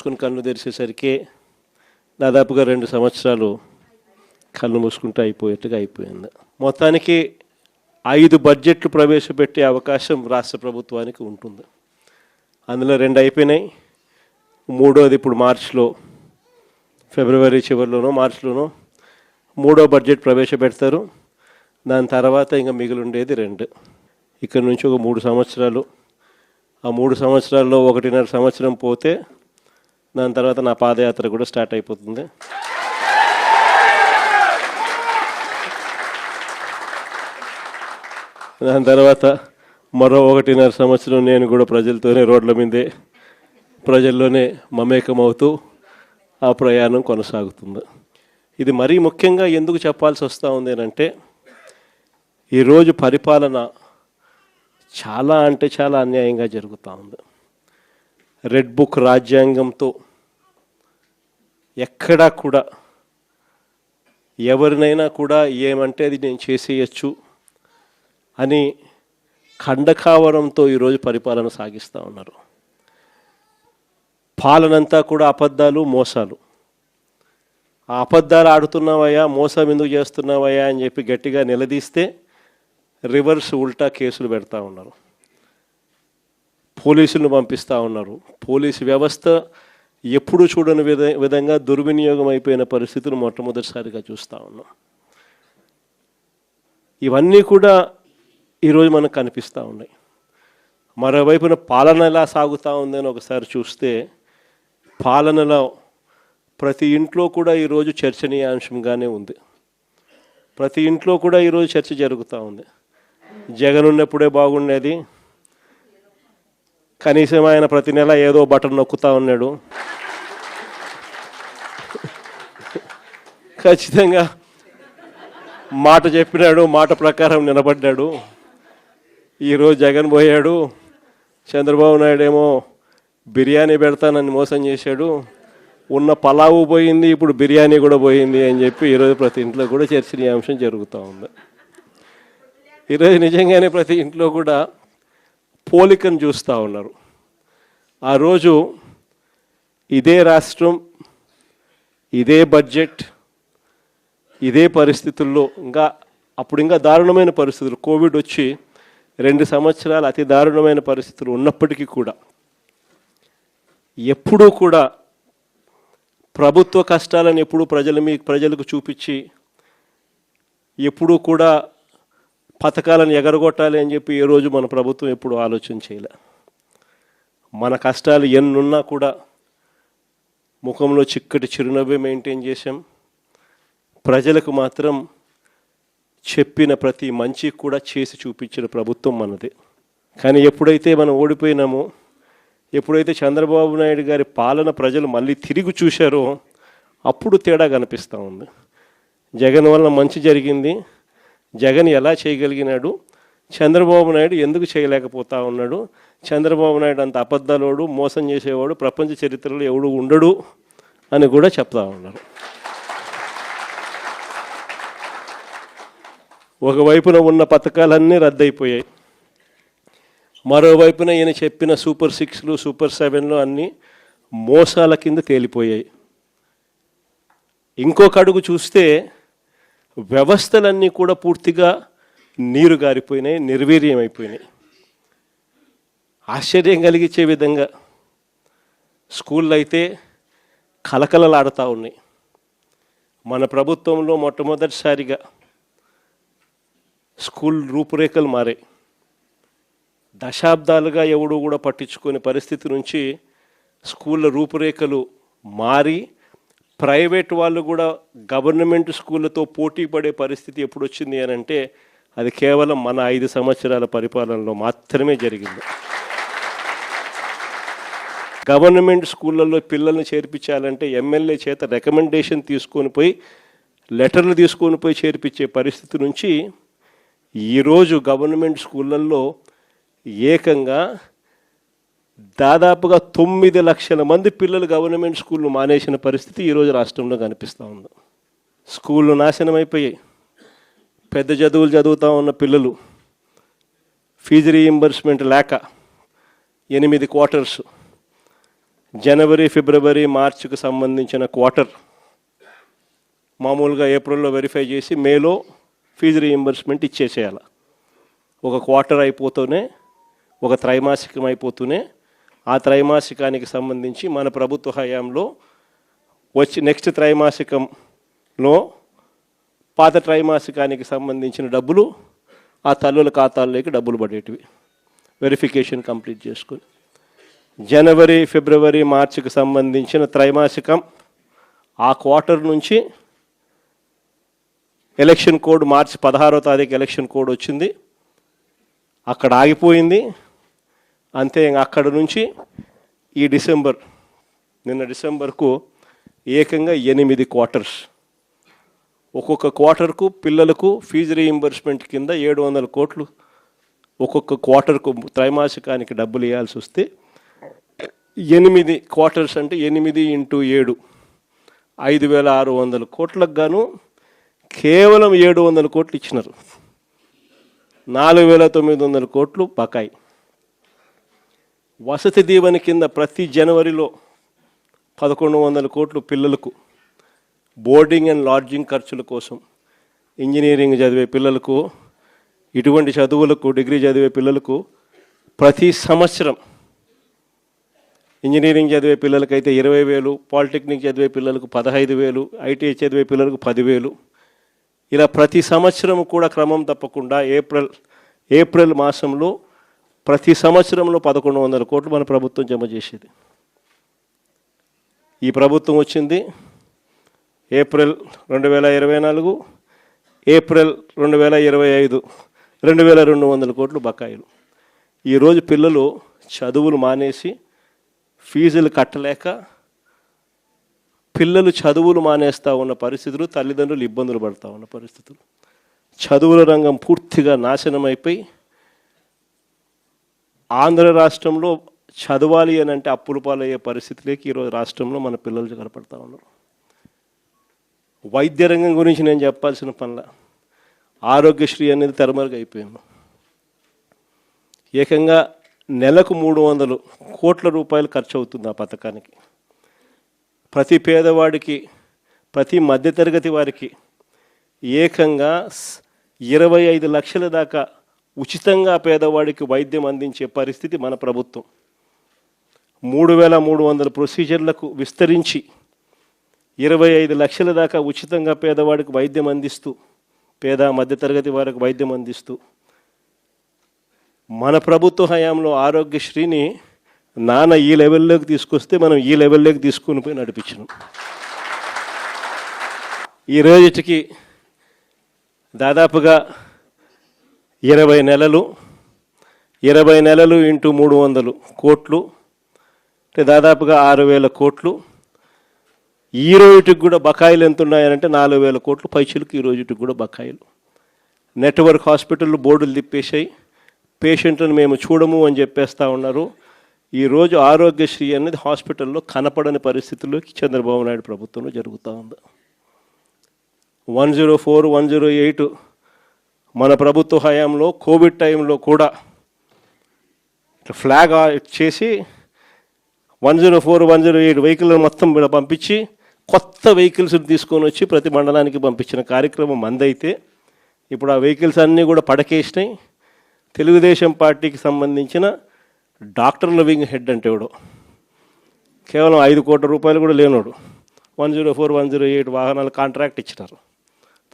మూసుకుని కళ్ళు తెరిచేసరికి దాదాపుగా 2 సంవత్సరాలు కళ్ళు మూసుకుంటూ అయిపోయేట్టుగా అయిపోయింది. మొత్తానికి 5 బడ్జెట్లు ప్రవేశపెట్టే అవకాశం రాష్ట్ర ప్రభుత్వానికి ఉంటుంది. అందులో 2 అయిపోయినాయి, 3వది ఇప్పుడు మార్చిలో, ఫిబ్రవరి చివరిలోనో మార్చిలోనో 3వ బడ్జెట్ ప్రవేశపెడతారు. దాని తర్వాత ఇంకా మిగిలి ఉండేది 2. ఇక్కడ నుంచి ఒక 3 సంవత్సరాలు, ఆ 3 సంవత్సరాల్లో 1.5 సంవత్సరం పోతే దాని తర్వాత నా పాదయాత్ర కూడా స్టార్ట్ అయిపోతుంది. దాని తర్వాత మరో 1.5 సంవత్సరం నేను కూడా ప్రజలతోనే రోడ్ల మీదే ప్రజల్లోనే మమేకమవుతూ ఆ ప్రయాణం కొనసాగుతుంది. ఇది మరీ ముఖ్యంగా ఎందుకు చెప్పాల్సి వస్తూ ఉంది అంటే, ఈరోజు పరిపాలన చాలా అంటే చాలా అన్యాయంగా జరుగుతూ ఉంది. రెడ్ బుక్ రాజ్యాంగంతో ఎక్కడా కూడా ఎవరినైనా కూడా ఏమంటే అది నేను చేసేయచ్చు అని ఖండకావరంతో ఈరోజు పరిపాలన సాగిస్తూ ఉన్నారు. పాలనంతా కూడా అబద్ధాలు, మోసాలు. ఆ అబద్ధాలు ఆడుతున్నావయ్యా, మోసం ఎందుకు చేస్తున్నావయ్యా అని చెప్పి గట్టిగా నిలదీస్తే రివర్స్ ఉల్టా కేసులు పెడతా ఉన్నారు, పోలీసులను పంపిస్తూ ఉన్నారు. పోలీసు వ్యవస్థ ఎప్పుడు చూడని విధంగా దుర్వినియోగం అయిపోయిన పరిస్థితులు మొట్టమొదటిసారిగా చూస్తూ ఉన్నాం. ఇవన్నీ కూడా ఈరోజు మనకు కనిపిస్తూ ఉన్నాయి. మరోవైపున పాలన ఎలా సాగుతూ ఉందని ఒకసారి చూస్తే, పాలనలో ప్రతి ఇంట్లో కూడా ఈరోజు చర్చనీయాంశంగానే ఉంది. ప్రతి ఇంట్లో కూడా ఈరోజు చర్చ జరుగుతూ ఉంది. జగన్ ఉన్నప్పుడే బాగుండేది, కనీసం ఆయన ప్రతి నెల ఏదో బటన్ నొక్కుతూ ఉన్నాడు, ఖచ్చితంగా మాట చెప్పినాడు, మాట ప్రకారం నిలబడ్డాడు. ఈరోజు జగన్ పోయాడు, చంద్రబాబు నాయుడు ఏమో బిర్యానీ పెడతానని మోసం చేశాడు, ఉన్న పలావు పోయింది, ఇప్పుడు బిర్యానీ కూడా పోయింది అని చెప్పి ఈరోజు ప్రతి ఇంట్లో కూడా చర్చనీయాంశం జరుగుతూ ఉంది. ఈరోజు నిజంగానే ప్రతి ఇంట్లో కూడా పోలికను చూస్తూ ఉన్నారు. ఆ రోజు ఇదే రాష్ట్రం, ఇదే బడ్జెట్, ఇదే పరిస్థితుల్లో అప్పుడు ఇంకా దారుణమైన పరిస్థితులు, కోవిడ్ వచ్చి 2 సంవత్సరాలు అతి దారుణమైన పరిస్థితులు ఉన్నప్పటికీ కూడా ఎప్పుడూ కూడా ప్రభుత్వ కష్టాలను ఎప్పుడూ ప్రజలకు చూపించి ఎప్పుడూ కూడా పథకాలను ఎగరగొట్టాలి అని చెప్పి ఏ రోజు మన ప్రభుత్వం ఎప్పుడు ఆలోచన చేయలే. మన కష్టాలు ఎన్నున్నా కూడా ముఖంలో చిక్కటి చిరునవ్వే మెయింటైన్ చేశాం. ప్రజలకు మాత్రం చెప్పిన ప్రతి మంచి కూడా చేసి చూపించిన ప్రభుత్వం మనదే. కానీ ఎప్పుడైతే మనం ఓడిపోయినామో, ఎప్పుడైతే చంద్రబాబు నాయుడు గారి పాలన ప్రజలు మళ్ళీ తిరిగి చూశారో అప్పుడు తేడా కనిపిస్తూ ఉంది. జగన్ వల్ల మంచి జరిగింది, జగన్ ఎలా చేయగలిగినాడు, చంద్రబాబు నాయుడు ఎందుకు చేయలేకపోతా ఉన్నాడు, చంద్రబాబు నాయుడు అంత అబద్ధాలోడు, మోసం చేసేవాడు ప్రపంచ చరిత్రలో ఎవడు ఉండడు అని కూడా చెప్తా ఉన్నారు. ఒకవైపున ఉన్న పథకాలన్నీ రద్దయిపోయాయి, మరోవైపున ఈయన చెప్పిన సూపర్ 6లు, సూపర్ 7లు అన్నీ మోసాల కింద తేలిపోయాయి. ఇంకొక అడుగు చూస్తే వ్యవస్థలన్నీ కూడా పూర్తిగా నీరు గారిపోయినాయి, నిర్వీర్యం అయిపోయినాయి. ఆశ్చర్యం కలిగించే విధంగా స్కూళ్ళు అయితే కలకలలాడుతూ ఉన్నాయి. మన ప్రభుత్వంలో మొట్టమొదటిసారిగా స్కూల్ రూపురేఖలు మారాయి. దశాబ్దాలుగా ఎవడు కూడా పట్టించుకునే పరిస్థితి నుంచి స్కూళ్ళ రూపురేఖలు మారి ప్రైవేట్ వాళ్ళు కూడా గవర్నమెంట్ స్కూళ్ళతో పోటీ పడే పరిస్థితి ఎప్పుడు వచ్చింది అని అంటే అది కేవలం మన 5 సంవత్సరాల పరిపాలనలో మాత్రమే జరిగింది. గవర్నమెంట్ స్కూళ్ళల్లో పిల్లల్ని చేర్పించాలంటే ఎమ్మెల్యే చేత రికమెండేషన్ తీసుకొని పోయి, లెటర్లు తీసుకొని పోయి చేర్పించే పరిస్థితి నుంచి ఈరోజు గవర్నమెంట్ స్కూళ్ళల్లో ఏకంగా దాదాపుగా 9 లక్షల మంది పిల్లలు గవర్నమెంట్ స్కూళ్ళు మానేసిన పరిస్థితి ఈరోజు రాష్ట్రంలో కనిపిస్తూ ఉంది. స్కూళ్ళు నాశనం అయిపోయాయి. పెద్ద చదువులు చదువుతూ ఉన్న పిల్లలు ఫీజు రీయింబర్స్మెంట్ లేక 8 క్వార్టర్స్, జనవరి, ఫిబ్రవరి, మార్చికి సంబంధించిన క్వార్టర్ మామూలుగా ఏప్రిల్లో వెరిఫై చేసి మేలో ఫీజు రీయింబర్స్మెంట్ ఇచ్చేసేయాలి. ఒక క్వార్టర్ అయిపోతూనే, ఒక త్రైమాసికం అయిపోతూనే ఆ త్రైమాసికానికి సంబంధించి మన ప్రభుత్వ హయాంలో నెక్స్ట్ త్రైమాసికంలో పాత త్రైమాసికానికి సంబంధించిన డబ్బులు ఆ తల్లుల ఖాతాల్లోకి డబ్బులు పడేటివి వెరిఫికేషన్ కంప్లీట్ చేసుకుని. జనవరి, ఫిబ్రవరి, మార్చికి సంబంధించిన త్రైమాసికం ఆ క్వార్టర్ నుంచి ఎలక్షన్ కోడ్ మార్చి 16వ తారీఖు ఎలక్షన్ కోడ్ వచ్చింది, అక్కడ ఆగిపోయింది. అంతే, అక్కడ నుంచి ఈ నిన్న డిసెంబర్కు ఏకంగా 8 క్వార్టర్స్. ఒక్కొక్క క్వార్టర్కు పిల్లలకు ఫీజు రీయింబర్స్మెంట్ కింద 700 కోట్లు ఒక్కొక్క క్వార్టర్కు త్రైమాసికానికి డబ్బులు ఇవ్వాల్సి వస్తే 8 క్వార్టర్స్ అంటే 8 × 7 5,600 కోట్లకు గాను కేవలం 700 కోట్లు ఇచ్చినారు. 4,900 కోట్లు బకాయి. వసతి దీవెన కింద ప్రతి జనవరిలో 1,100 కోట్లు పిల్లలకు బోర్డింగ్ అండ్ లాడ్జింగ్ ఖర్చుల కోసం, ఇంజనీరింగ్ చదివే పిల్లలకు, ఇటువంటి చదువులకు, డిగ్రీ చదివే పిల్లలకు ప్రతి సంవత్సరం, ఇంజనీరింగ్ చదివే పిల్లలకైతే 20,000, పాలిటెక్నిక్ చదివే పిల్లలకు 15,000, ఐటీఐ చదివే పిల్లలకు 10,000, ఇలా ప్రతి సంవత్సరం కూడా క్రమం తప్పకుండా ఏప్రిల్ మాసంలో ప్రతి సంవత్సరంలో 1,100 కోట్లు మన ప్రభుత్వం జమ చేసేది. ఈ ప్రభుత్వం వచ్చింది ఏప్రిల్ 2024, ఏప్రిల్ 2025 2,200 కోట్లు బకాయిలు. ఈరోజు పిల్లలు చదువులు మానేసి ఫీజులు కట్టలేక పిల్లలు చదువులు మానేస్తూ ఉన్న పరిస్థితులు, తల్లిదండ్రులు ఇబ్బందులు పడుతూ ఉన్న పరిస్థితులు, చదువుల రంగం పూర్తిగా నాశనం అయిపోయి ఆంధ్ర రాష్ట్రంలో చదవాలి అని అంటే అప్పులు పాలయ్యే పరిస్థితిలోకి ఈరోజు రాష్ట్రంలో మన పిల్లలు కనపడతా ఉన్నారు. వైద్య రంగం గురించి నేను చెప్పాల్సిన పనిలా, ఆరోగ్యశ్రీ అనేది తెరమరుగు అయిపోయింది. ఏకంగా నెలకు 300 కోట్ల రూపాయలు ఖర్చు అవుతుంది ఆ పథకానికి. ప్రతి పేదవాడికి, ప్రతి మధ్యతరగతి వారికి ఏకంగా 25 లక్షల దాకా ఉచితంగా పేదవాడికి వైద్యం అందించే పరిస్థితి మన ప్రభుత్వం. 3,300 ప్రొసీజర్లకు విస్తరించి 25 లక్షల దాకా ఉచితంగా పేదవాడికి వైద్యం అందిస్తూ, పేద మధ్యతరగతి వారికి వైద్యం అందిస్తూ మన ప్రభుత్వ హయాంలో ఆరోగ్యశ్రీని నాన్న ఈ లెవెల్లోకి తీసుకొస్తే మనం ఈ లెవెల్లోకి తీసుకుని పోయి నడిపించినాం. ఈ రోజుకి దాదాపుగా 20 నెలలు × 300 కోట్లు అంటే దాదాపుగా 6,000 కోట్లు. ఈ రోజుకి కూడా బకాయిలు ఎంత ఉన్నాయనంటే 4,000 కోట్లు పైచీలకు ఈ రోజుకి కూడా బకాయిలు. నెట్వర్క్ హాస్పిటల్ బోర్డులు తిప్పేసాయి, పేషెంట్లను మేము చూడము అని చెప్పేస్తూ ఉన్నారు. ఈరోజు ఆరోగ్యశ్రీ అనేది హాస్పిటల్లో కనపడని పరిస్థితుల్లోకి చంద్రబాబు నాయుడు ప్రభుత్వంలో జరుగుతూ ఉంది. 104, 108 మన ప్రభుత్వ హయాంలో కోవిడ్ టైంలో కూడా ఫ్లాగ్ చేసి 104, 108 వెహికల్ మొత్తం పంపించి కొత్త వెహికల్స్ తీసుకొని వచ్చి ప్రతి మండలానికి పంపించిన కార్యక్రమం మందైతే ఇప్పుడు ఆ వెహికల్స్ అన్నీ కూడా పడకేసినాయి. తెలుగుదేశం పార్టీకి సంబంధించిన డాక్టర్ల వింగ్ హెడ్ అంటే ఎవడో కేవలం 5 కోట్ల రూపాయలు కూడా లేనోడు 104, 108 వాహనాలు కాంట్రాక్ట్ ఇచ్చినారు.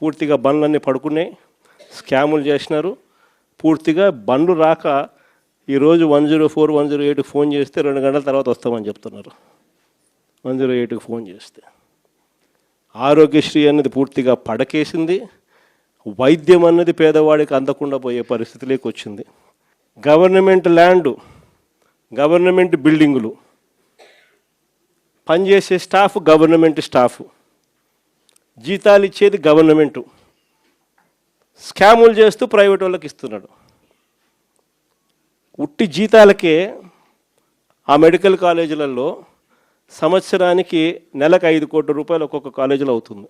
పూర్తిగా బండ్లన్నీ పడుకున్నాయి, స్కాములు చేసినారు. పూర్తిగా బండ్లు రాక ఈరోజు 104, 108కి ఫోన్ చేస్తే 2 గంటల తర్వాత వస్తామని చెప్తున్నారు. 108కి ఫోన్ చేస్తే ఆరోగ్యశ్రీ అనేది పూర్తిగా పడకేసింది. వైద్యం అన్నది పేదవాడికి అందకుండా పోయే పరిస్థితిలోకి వచ్చింది. గవర్నమెంట్ ల్యాండు, గవర్నమెంట్ బిల్డింగులు, పనిచేసే స్టాఫ్ గవర్నమెంట్ స్టాఫ్, జీతాలు ఇచ్చేది గవర్నమెంటు, స్కాములు చేస్తూ ప్రైవేట్ వాళ్ళకి ఇస్తున్నాడు. ఉట్టి జీతాలకే ఆ మెడికల్ కాలేజీలలో సంవత్సరానికి నెలకు 5 కోట్ల రూపాయలు ఒక్కొక్క కాలేజీలో అవుతుంది.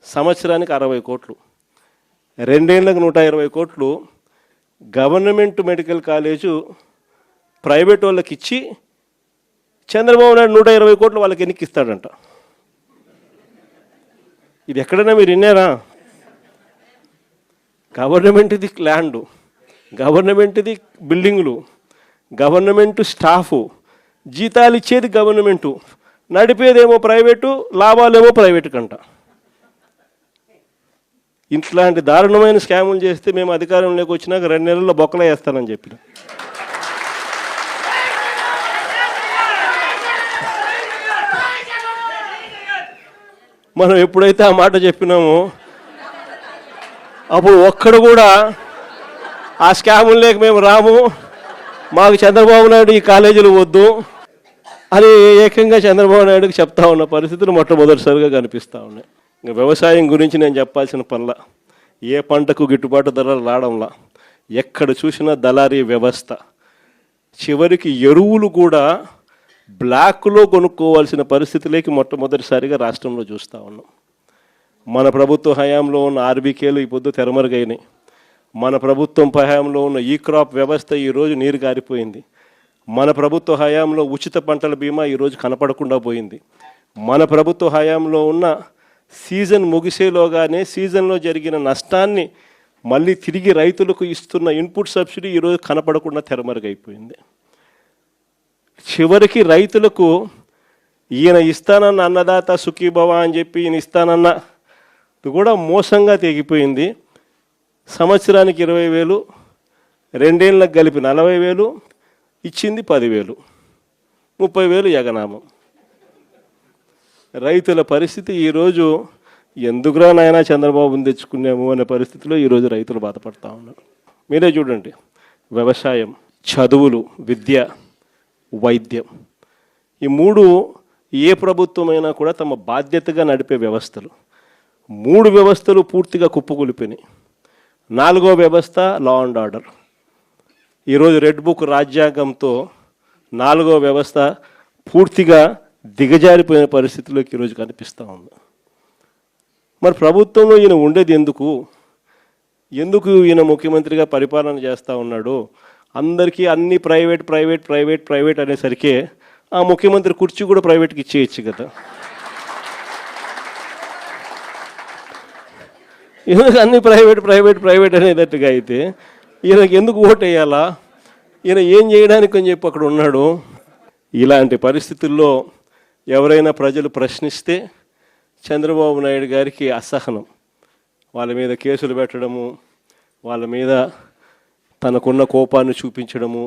సంవత్సరానికి 60 కోట్లు, 2 ఏళ్ళకు 120 కోట్లు గవర్నమెంట్ మెడికల్ కాలేజు ప్రైవేట్ వాళ్ళకి ఇచ్చి చంద్రబాబు నాయుడు 120 కోట్లు వాళ్ళకి ఎన్నికిస్తాడంట. ఇది ఎక్కడైనా మీరు విన్నారా? గవర్నమెంట్ది ల్యాండు, గవర్నమెంట్ది బిల్డింగులు, గవర్నమెంట్ స్టాఫు, జీతాలు ఇచ్చేది గవర్నమెంటు, నడిపేదేమో ప్రైవేటు, లాభాలేమో ప్రైవేటు కంట. ఇట్లాంటి దారుణమైన స్కాములు చేస్తే మేము అధికారంలోకి వచ్చినాక 2 నెలల్లో బొక్కలు వేస్తానని చెప్పిన. మనం ఎప్పుడైతే ఆ మాట చెప్పినామో అప్పుడు ఒక్కడు కూడా ఆ స్కాములు లేక మేము రాము, మాకు చంద్రబాబు నాయుడు ఈ కాలేజీలు వద్దు అని ఏకంగా చంద్రబాబు నాయుడుకి చెప్తా ఉన్న పరిస్థితులు మొట్టమొదటిసారిగా కనిపిస్తూ ఉన్నాయి. ఇంకా వ్యవసాయం గురించి నేను చెప్పాల్సిన పనుల, ఏ పంటకు గిట్టుబాటు ధరలు రావడంలా, ఎక్కడ చూసినా దళారీ వ్యవస్థ, చివరికి ఎరువులు కూడా బ్లాక్లో కొనుక్కోవాల్సిన పరిస్థితులకి మొట్టమొదటిసారిగా రాష్ట్రంలో చూస్తూ ఉన్నాం. మన ప్రభుత్వ హయాంలో ఉన్న ఆర్బీకేలు ఈ పొద్దు తెరమరుగైనాయి. మన ప్రభుత్వం హయాంలో ఉన్న ఈ క్రాప్ వ్యవస్థ ఈరోజు నీరు గారిపోయింది. మన ప్రభుత్వ హయాంలో ఉచిత పంటల బీమా ఈరోజు కనపడకుండా పోయింది. మన ప్రభుత్వ హయాంలో ఉన్న సీజన్ ముగిసేలోగానే సీజన్లో జరిగిన నష్టాన్ని మళ్ళీ తిరిగి రైతులకు ఇస్తున్న ఇన్పుట్ సబ్సిడీ ఈరోజు కనపడకుండా తెరమరుగైపోయింది. చివరికి రైతులకు ఈయన ఇస్తానన్న అన్నదాత సుఖీభవ అని చెప్పి ఈయన ఇస్తానన్న కూడా మోసంగా తెగిపోయింది. సంవత్సరానికి 20,000, 2 ఏళ్ళకి కలిపి 40,000, ఇచ్చింది 10,000, 30,000 ఎగనామం. రైతుల పరిస్థితి ఈరోజు ఎందుకురా నాయనా చంద్రబాబుని తెచ్చుకున్నాము అనే పరిస్థితిలో ఈరోజు రైతులు బాధపడతా ఉన్నారు. మీరే చూడండి, వ్యవసాయం, చదువులు, విద్య, వైద్యం, ఈ 3 ఏ ప్రభుత్వమైనా కూడా తమ బాధ్యతగా నడిపే వ్యవస్థలు. 3 వ్యవస్థలు పూర్తిగా కుప్పకూలిపోయినాయి. 4వ వ్యవస్థ లా అండ్ ఆర్డర్. ఈరోజు రెడ్ బుక్ రాజ్యాంగంతో 4వ వ్యవస్థ పూర్తిగా దిగజారిపోయిన పరిస్థితిలోకి ఈరోజు కనిపిస్తూ ఉంది. మరి ప్రభుత్వంలో ఈయన ఉండేది ఎందుకు ఈయన ముఖ్యమంత్రిగా పరిపాలన చేస్తూ ఉన్నాడు? అందరికీ అన్ని ప్రైవేట్ ప్రైవేట్ ప్రైవేట్ ప్రైవేట్ అనేసరికి ఆ ముఖ్యమంత్రి కుర్చీ కూడా ప్రైవేట్కి ఇచ్చేయచ్చు కదా. ఎందుకు అన్ని ప్రైవేట్ ప్రైవేట్ ప్రైవేట్ అనేటట్టుగా అయితే ఈయనకి ఎందుకు ఓటు వేయాలా? ఈయన ఏం చేయడానికి అని చెప్పి అక్కడ ఉన్నాడు. ఇలాంటి పరిస్థితుల్లో ఎవరైనా ప్రజలు ప్రశ్నిస్తే చంద్రబాబు నాయుడు గారికి అసహనం, వాళ్ళ మీద కేసులు పెట్టడము, వాళ్ళ మీద తనకున్న కోపాన్ని చూపించడము,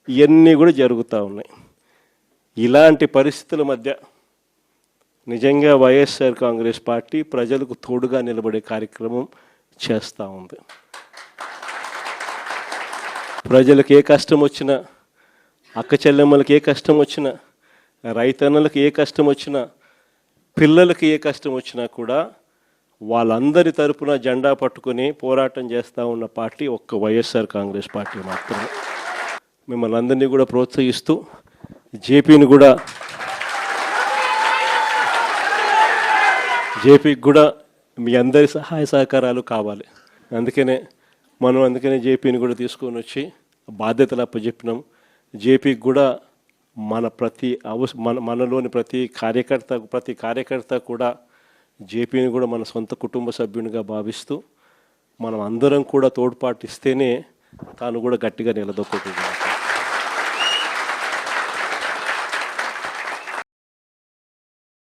ఇవన్నీ కూడా జరుగుతూ ఉన్నాయి. ఇలాంటి పరిస్థితుల మధ్య నిజంగా వైఎస్ఆర్ కాంగ్రెస్ పార్టీ ప్రజలకు తోడుగా నిలబడే కార్యక్రమం చేస్తూ ఉంది. ప్రజలకు ఏ కష్టం వచ్చినా, అక్క చెల్లెమ్మలకు ఏ కష్టం వచ్చినా, రైతన్నలకు ఏ కష్టం వచ్చినా, పిల్లలకి ఏ కష్టం వచ్చినా కూడా వాళ్ళందరి తరపున జెండా పట్టుకొని పోరాటం చేస్తూ ఉన్న పార్టీ ఒక్క వైఎస్ఆర్ కాంగ్రెస్ పార్టీ మాత్రమే. మిమ్మల్ని అందరినీ కూడా ప్రోత్సహిస్తూ జేపీకి కూడా మీ అందరి సహాయ సహకారాలు కావాలి. అందుకనే జేపీని కూడా తీసుకొని వచ్చి బాధ్యతలు అప్పచెప్పినాం. జేపీకి కూడా మనలోని ప్రతి కార్యకర్త కూడా జేపీని కూడా మన సొంత కుటుంబ సభ్యునిగా భావిస్తూ మనం అందరం కూడా తోడ్పాటు ఇస్తేనే తాను కూడా గట్టిగా నిలదొక్కుంటున్నాం.